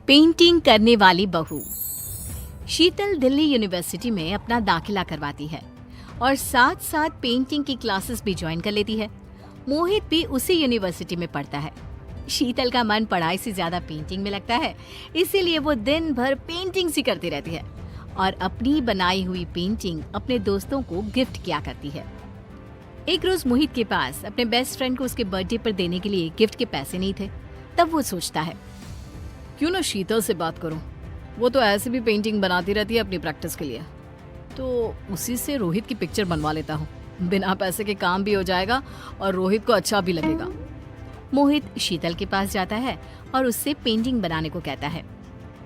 Painting करने वाली बहू। शीतल दिल्ली यूनिवर्सिटी में अपना दाखिला करवाती है और साथ साथ पेंटिंग की क्लासेस भी ज्वाइन कर लेती है। मोहित भी उसी यूनिवर्सिटी में पढ़ता है। शीतल का मन पढ़ाई से ज्यादा पेंटिंग में लगता है, इसीलिए वो दिन भर पेंटिंग सी करती रहती है और अपनी बनाई हुई पेंटिंग अपने दोस्तों को गिफ्ट किया करती है। एक रोज मोहित के पास अपने बेस्ट फ्रेंड को उसके बर्थडे पर देने के लिए गिफ्ट के पैसे नहीं थे। तब वो सोचता है, क्यों ना शीतल से बात करूं, वो तो ऐसे भी पेंटिंग बनाती रहती है अपनी प्रैक्टिस के लिए, तो उसी से रोहित की पिक्चर बनवा लेता हूँ। बिना पैसे के काम भी हो जाएगा और रोहित को अच्छा भी लगेगा। मोहित शीतल के पास जाता है और उससे पेंटिंग बनाने को कहता है।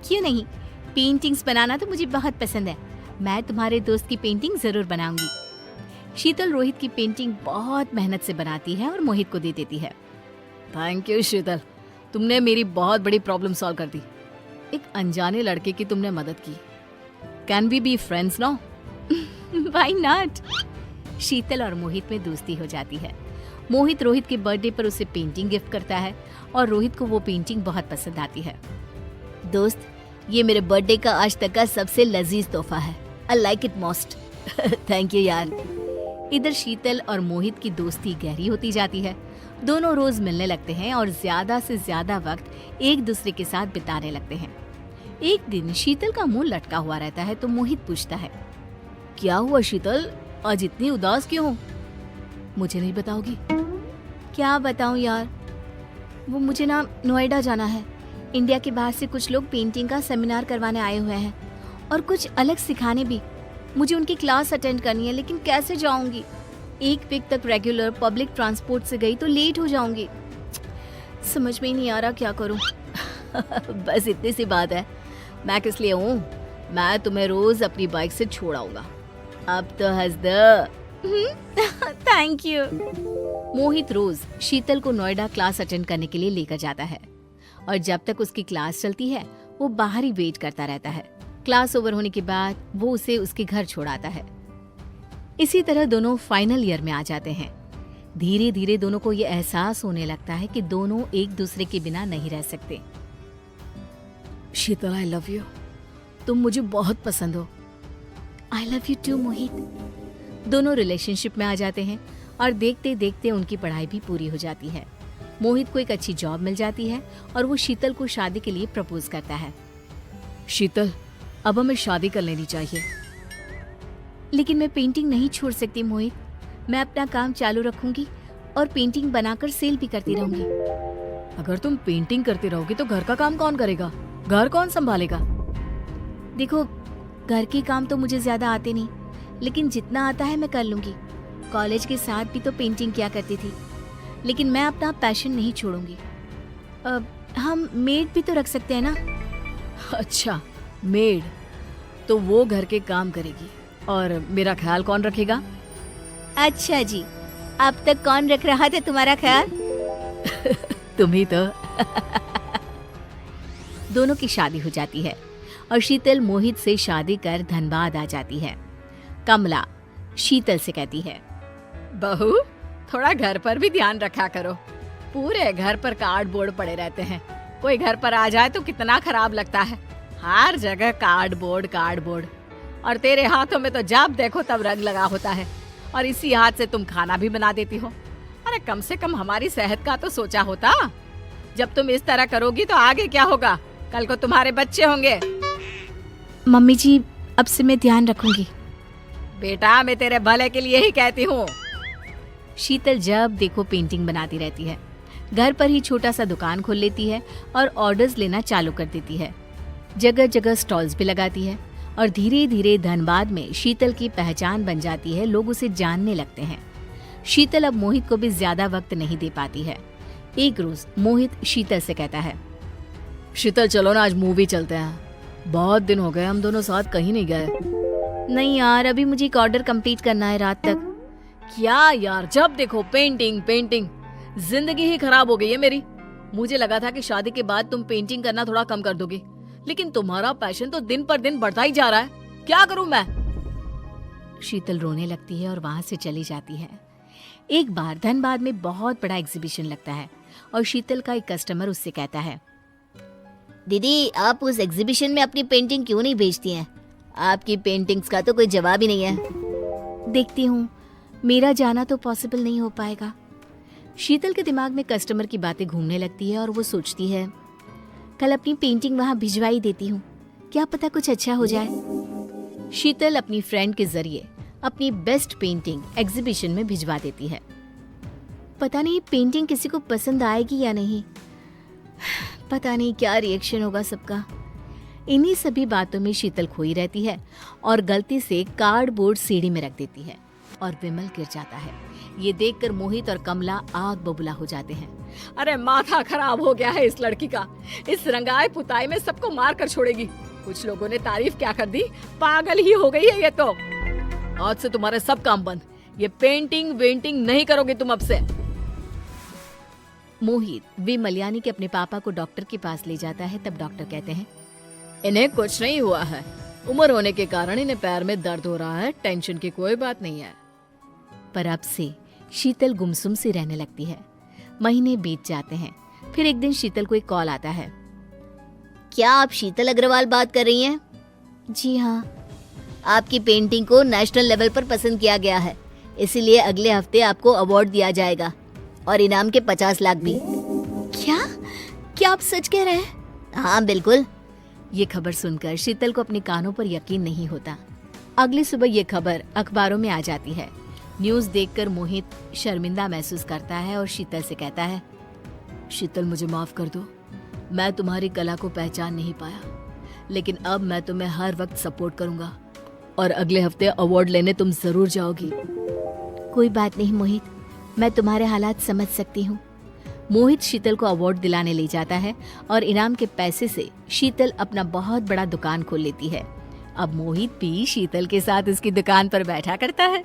क्यों नहीं, पेंटिंग्स बनाना तो मुझे बहुत पसंद है, मैं तुम्हारे दोस्त की पेंटिंग जरूर बनाऊंगी। शीतल रोहित की पेंटिंग बहुत मेहनत से बनाती है और मोहित को दे देती है। थैंक यू शीतल, तुमने मेरी बहुत बड़ी प्रॉब्लम सॉल्व कर दी। एक अनजाने लड़के की तुमने मदद की। Can we be friends now? Why not? Sheetal और मोहित में दोस्ती हो जाती है। मोहित रोहित के बर्थडे पर उसे पेंटिंग गिफ्ट करता है और रोहित को वो पेंटिंग बहुत पसंद आती है। दोस्त, ये मेरे बर्थडे का आज तक का सबसे लजीज तोहफा है। I like it most. Thank you यार। इधर शीतल और मोहित की दोस्ती गहरी होती जाती है। दोनों रोज मिलने लगते हैं और ज्यादा से ज्यादा वक्त एक दूसरे के साथ बिताने लगते हैं। एक दिन शीतल का मुंह लटका हुआ रहता है तो मोहित पूछता है, क्या हुआ शीतल, आज इतनी उदास क्यों हो? मुझे नहीं बताओगी? क्या बताऊं यार, वो मुझे ना नोएडा जाना है। इंडिया के बाहर से कुछ लोग पेंटिंग का सेमिनार करवाने आए हुए हैं और कुछ अलग सिखाने भी। मुझे उनकी क्लास अटेंड करनी है, लेकिन कैसे जाऊंगी? एक वीक तक रेगुलर पब्लिक ट्रांसपोर्ट से गई तो लेट हो जाऊंगी। समझ में ही नहीं आ रहा क्या करूं। बस इतनी सी बात है, मैं किस लिए हूँ, मैं तुम्हें रोज अपनी बाइक से छोड़ आऊंगा। अब तो हंस दो। Thank you. मोहित रोज शीतल को नोएडा क्लास अटेंड करने के लिए लेकर जाता है और जब तक उसकी क्लास चलती है वो बाहर ही वेट करता रहता है। क्लास ओवर होने के बाद वो उसे उसके घर छोड़ाता है। इसी तरह दोनों फाइनल ईयर में आ जाते हैं। धीरे धीरे दोनों को ये एहसास होने लगता है कि दोनों एक दूसरे के बिना नहीं रह सकते। शीतल, आई लव यू, तुम मुझे बहुत पसंद हो। आई लव यू टू मोहित। दोनों रिलेशनशिप में आ जाते हैं और देखते देखते उनकी पढ़ाई भी पूरी हो जाती है। मोहित को एक अच्छी जॉब मिल जाती है और वो शीतल को शादी के लिए प्रपोज करता है। शीतल, अब हमें शादी कर लेनी चाहिए। लेकिन मैं पेंटिंग नहीं छोड़ सकती मोहित, मैं अपना काम चालू रखूंगी और पेंटिंग बनाकर सेल भी करती रहूंगी। अगर तुम पेंटिंग करती रहोगी तो घर का काम कौन करेगा? घर कौन संभालेगा? देखो, घर के काम तो मुझे ज्यादा आते नहीं, लेकिन जितना आता है मैं कर लूंगी। कॉलेज के साथ भी तो पेंटिंग किया करती थी, लेकिन मैं अपना पैशन नहीं छोड़ूंगी। हम मेड भी तो रख सकते हैं ना? अच्छा, मेड, तो वो घर के काम करेगी और मेरा ख्याल कौन रखेगा? अच्छा जी, अब तक कौन रख रहा था तुम्हारा ख्याल? तुम ही तो। दोनों की शादी हो जाती है और शीतल मोहित से शादी कर धनबाद आ जाती है। कमला शीतल से कहती है, बहू, थोड़ा घर पर भी ध्यान रखा करो। पूरे घर पर कार्डबोर्ड पड़े रहते हैं, कोई घर पर आ जाए तो कितना खराब लगता है। हर जगह कार्डबोर्ड कार्डबोर्ड, और तेरे हाथों में तो जब देखो तब रंग लगा होता है और इसी हाथ से तुम खाना भी बना देती हो। अरे कम से कम हमारी सेहत का तो सोचा होता। जब तुम इस तरह करोगी तो आगे क्या होगा? कल को तुम्हारे बच्चे होंगे। मम्मी जी, अब से मैं ध्यान रखूंगी। बेटा, मैं तेरे भले के लिए ही कहती हूँ। शीतल जब देखो पेंटिंग बनाती रहती है। घर पर ही छोटा सा दुकान खोल लेती है और ऑर्डर्स लेना चालू कर देती है। जगह जगह स्टॉल्स भी लगाती है और धीरे धीरे धनबाद में शीतल की पहचान बन जाती है। लोग उसे जानने लगते हैं। शीतल अब मोहित को भी ज्यादा वक्त नहीं दे पाती है। एक रोज मोहित शीतल से कहता है, शीतल चलो ना, आज मूवी चलते हैं। बहुत दिन हो गए हम दोनों साथ कहीं नहीं गए। नहीं यार, अभी मुझे एक ऑर्डर कंप्लीट करना है रात तक। क्या यार, जब देखो पेंटिंग पेंटिंग, जिंदगी ही खराब हो गई है मेरी। मुझे लगा था कि शादी के बाद तुम पेंटिंग करना थोड़ा कम कर दोगे, लेकिन तुम्हारा पैशन तो दिन पर दिन बढ़ता ही जा रहा है। क्या करूं मैं? शीतल रोने लगती है और वहां से चली जाती है। एक बार धनबाद में बहुत बड़ा एग्जीबिशन लगता है और शीतल का एक कस्टमर उससे कहता है, दीदी, आप उस एग्जीबिशन में अपनी पेंटिंग क्यों नहीं बेचती हैं? आपकी पेंटिंग्स का तो कोई जवाब ही नहीं है। देखती हूँ, मेरा जाना तो पॉसिबल नहीं हो पाएगा। शीतल के दिमाग में कस्टमर की बातें घूमने लगती है और वो सोचती है, कल अपनी पेंटिंग वहां भिजवाई देती हूँ, क्या पता कुछ अच्छा हो जाए। शीतल अपनी फ्रेंड के जरिए अपनी बेस्ट पेंटिंग एग्जीबिशन में भिजवा देती है। पता नहीं पेंटिंग किसी को पसंद आएगी या नहीं, पता नहीं क्या रिएक्शन होगा सबका। इन्हीं सभी बातों में शीतल खोई रहती है और गलती से कार्डबोर्ड सीढ़ी में रख देती है और विमल गिर जाता है। ये देखकर मोहित और कमला आग बबूला हो जाते हैं। अरे माथा खराब हो गया है इस लड़की का, इस रंगाई पुताई में सबको मार कर छोड़ेगी। कुछ लोगों ने तारीफ क्या कर दी, पागल ही हो गई है ये तो। आज से तुम्हारे सब काम बंद, ये पेंटिंग वेंटिंग नहीं करोगे तुम अब से। मोहित विमल यानी कि अपने पापा को डॉक्टर के पास ले जाता है। तब डॉक्टर कहते हैं, इन्हें कुछ नहीं हुआ है, उम्र होने के कारण इन्हें पैर में दर्द हो रहा है, टेंशन की कोई बात नहीं है। पर अब से शीतल गुमसुम सी रहने लगती है। महीने बीत जाते हैं। फिर एक दिन शीतल को एक कॉल आता है। क्या आप शीतल अग्रवाल बात कर रही हैं? जी हाँ। आपकी पेंटिंग को नेशनल लेवल पर पसंद किया गया है, इसीलिए अगले हफ्ते आपको अवार्ड दिया जाएगा और इनाम के 50 लाख भी। क्या आप सच कह रहे हैं? हाँ बिल्कुल। ये खबर सुनकर शीतल को अपने कानों पर यकीन नहीं होता। अगली सुबह ये खबर अखबारों में आ जाती है। न्यूज़ देखकर मोहित शर्मिंदा महसूस करता है और शीतल से कहता है, शीतल मुझे माफ कर दो, मैं तुम्हारी कला को पहचान नहीं पाया, लेकिन अब मैं तुम्हें हर वक्त सपोर्ट करूंगा और अगले हफ्ते अवार्ड लेने तुम जरूर जाओगी। कोई बात नहीं मोहित, मैं तुम्हारे हालात समझ सकती हूँ। मोहित शीतल को अवार्ड दिलाने ले जाता है और इनाम के पैसे से शीतल अपना बहुत बड़ा दुकान खोल लेती है। अब मोहित भी शीतल के साथ उसकी दुकान पर बैठा करता है।